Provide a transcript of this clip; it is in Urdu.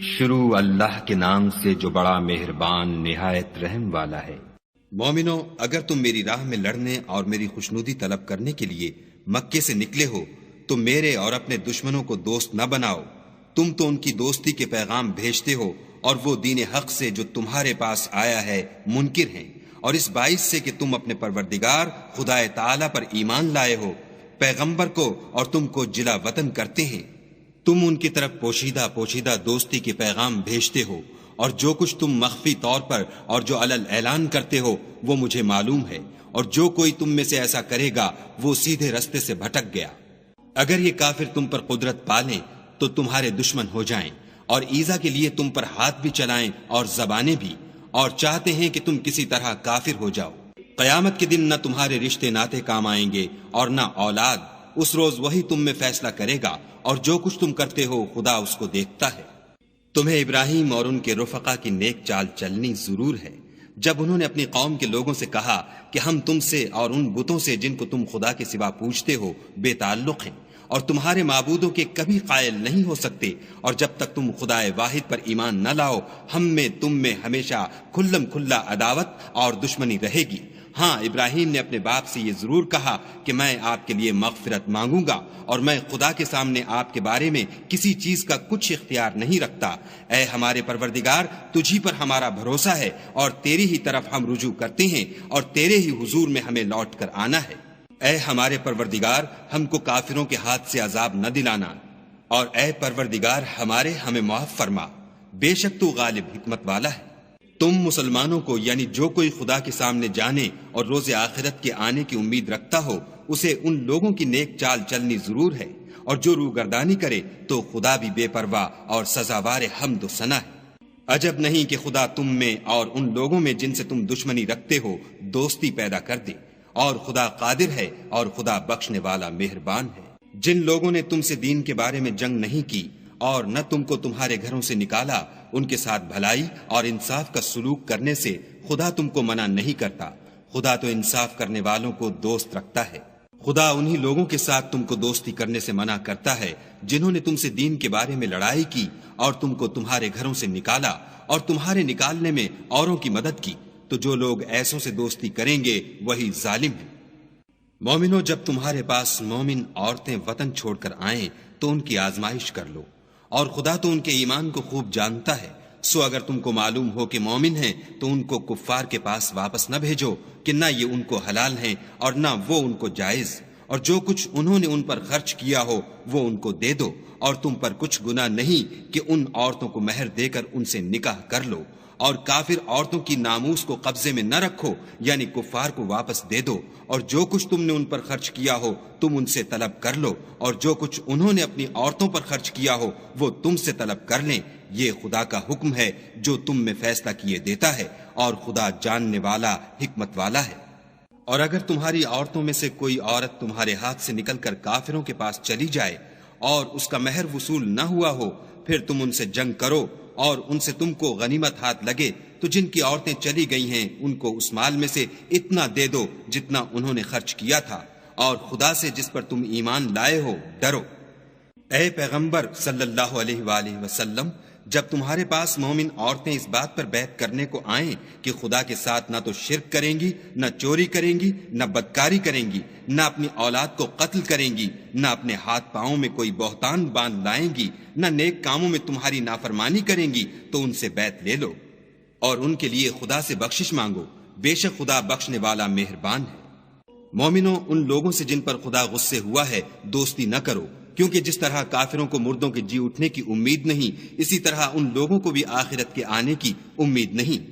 شروع اللہ کے نام سے جو بڑا مہربان نہایت رحم والا ہے۔ مومنو، اگر تم میری راہ میں لڑنے اور میری خوشنودی طلب کرنے کے لیے مکے سے نکلے ہو تو میرے اور اپنے دشمنوں کو دوست نہ بناؤ۔ تم تو ان کی دوستی کے پیغام بھیجتے ہو اور وہ دین حق سے جو تمہارے پاس آیا ہے منکر ہیں، اور اس باعث سے کہ تم اپنے پروردگار خدا تعالی پر ایمان لائے ہو، پیغمبر کو اور تم کو جلا وطن کرتے ہیں۔ تم ان کی طرف پوشیدہ دوستی کے پیغام بھیجتے ہو، اور جو کچھ تم مخفی طور پر اور جو علل اعلان کرتے ہو وہ مجھے معلوم ہے، اور جو کوئی تم میں سے ایسا کرے گا وہ سیدھے رستے سے بھٹک گیا۔ اگر یہ کافر تم پر قدرت پالیں تو تمہارے دشمن ہو جائیں، اور ایذا کے لیے تم پر ہاتھ بھی چلائیں اور زبانیں بھی، اور چاہتے ہیں کہ تم کسی طرح کافر ہو جاؤ۔ قیامت کے دن نہ تمہارے رشتے ناتے کام آئیں گے اور نہ اولاد۔ اس روز وہی تم میں فیصلہ کرے گا، اور جو کچھ تم کرتے ہو خدا اس کو دیکھتا ہے۔ تمہیں ابراہیم اور ان کے رفقا کی نیک چال چلنی ضرور ہے، جب انہوں نے اپنی قوم کے لوگوں سے کہا کہ ہم تم سے اور ان بتوں سے جن کو تم خدا کے سوا پوجتے ہو بے تعلق ہیں، اور تمہارے معبودوں کے کبھی قائل نہیں ہو سکتے، اور جب تک تم خدا واحد پر ایمان نہ لاؤ ہم میں تم میں ہمیشہ کھلم کھلا عداوت اور دشمنی رہے گی۔ ہاں، ابراہیم نے اپنے باپ سے یہ ضرور کہا کہ میں آپ کے لیے مغفرت مانگوں گا، اور میں خدا کے سامنے آپ کے بارے میں کسی چیز کا کچھ اختیار نہیں رکھتا۔ اے ہمارے پروردگار، تجھی پر ہمارا بھروسہ ہے، اور تیری ہی طرف ہم رجوع کرتے ہیں، اور تیرے ہی حضور میں ہمیں لوٹ کر آنا ہے۔ اے ہمارے پروردگار، ہم کو کافروں کے ہاتھ سے عذاب نہ دلانا، اور اے پروردگار ہمارے ہمیں معاف فرما، بے شک تو غالب حکمت والا ہے۔ تم مسلمانوں کو، یعنی جو کوئی خدا کے سامنے جانے اور روز آخرت کے آنے کی امید رکھتا ہو، اسے ان لوگوں کی نیک چال چلنی ضرور ہے، اور جو روگردانی کرے تو خدا بھی بے پرواہ اور سزاوار حمد و ثنا ہے۔ عجب نہیں کہ خدا تم میں اور ان لوگوں میں جن سے تم دشمنی رکھتے ہو دوستی پیدا کر دے، اور خدا قادر ہے اور خدا بخشنے والا مہربان ہے۔ جن لوگوں نے تم سے دین کے بارے میں جنگ نہیں کی اور نہ تم کو تمہارے گھروں سے نکالا، ان کے ساتھ بھلائی اور انصاف کا سلوک کرنے سے خدا تم کو منع نہیں کرتا۔ خدا تو انصاف کرنے والوں کو دوست رکھتا ہے۔ خدا انہی لوگوں کے ساتھ تم کو دوستی کرنے سے منع کرتا ہے جنہوں نے تم سے دین کے بارے میں لڑائی کی اور تم کو تمہارے گھروں سے نکالا اور تمہارے نکالنے میں اوروں کی مدد کی، تو جو لوگ ایسوں سے دوستی کریں گے وہی ظالم ہیں۔ مومنو، جب تمہارے پاس مومن عورتیں وطن چھوڑ کر آئیں تو ان کی آزمائش کر لو، اور خدا تو ان کے ایمان کو خوب جانتا ہے۔ سو اگر تم کو معلوم ہو کہ مومن ہیں تو ان کو کفار کے پاس واپس نہ بھیجو کہ نہ یہ ان کو حلال ہیں اور نہ وہ ان کو جائز، اور جو کچھ انہوں نے ان پر خرچ کیا ہو وہ ان کو دے دو، اور تم پر کچھ گناہ نہیں کہ ان عورتوں کو مہر دے کر ان سے نکاح کر لو، اور کافر عورتوں کی ناموس کو قبضے میں نہ رکھو، یعنی کفار کو واپس دے دو، اور جو کچھ تم نے ان پر خرچ کیا ہو تم ان سے طلب کر لو، اور جو کچھ انہوں نے اپنی عورتوں پر خرچ کیا ہو وہ تم سے طلب کر لیں۔ یہ خدا کا حکم ہے جو تم میں فیصلہ کیے دیتا ہے، اور خدا جاننے والا حکمت والا ہے۔ اور اگر تمہاری عورتوں میں سے کوئی عورت تمہارے ہاتھ سے نکل کر کافروں کے پاس چلی جائے اور اس کا مہر وصول نہ ہوا ہو، پھر تم ان سے جنگ کرو اور ان سے تم کو غنیمت ہاتھ لگے، تو جن کی عورتیں چلی گئی ہیں ان کو اس مال میں سے اتنا دے دو جتنا انہوں نے خرچ کیا تھا، اور خدا سے جس پر تم ایمان لائے ہو ڈرو۔ اے پیغمبر صلی اللہ علیہ وآلہ وسلم، جب تمہارے پاس مومن عورتیں اس بات پر بیعت کرنے کو آئیں کہ خدا کے ساتھ نہ تو شرک کریں گی، نہ چوری کریں گی، نہ بدکاری کریں گی، نہ اپنی اولاد کو قتل کریں گی، نہ اپنے ہاتھ پاؤں میں کوئی بہتان باندھ لائیں گی، نہ نیک کاموں میں تمہاری نافرمانی کریں گی، تو ان سے بیعت لے لو اور ان کے لیے خدا سے بخشش مانگو، بے شک خدا بخشنے والا مہربان ہے۔ مومنوں، ان لوگوں سے جن پر خدا غصے ہوا ہے دوستی نہ کرو، کیونکہ جس طرح کافروں کو مردوں کے جی اٹھنے کی امید نہیں، اسی طرح ان لوگوں کو بھی آخرت کے آنے کی امید نہیں۔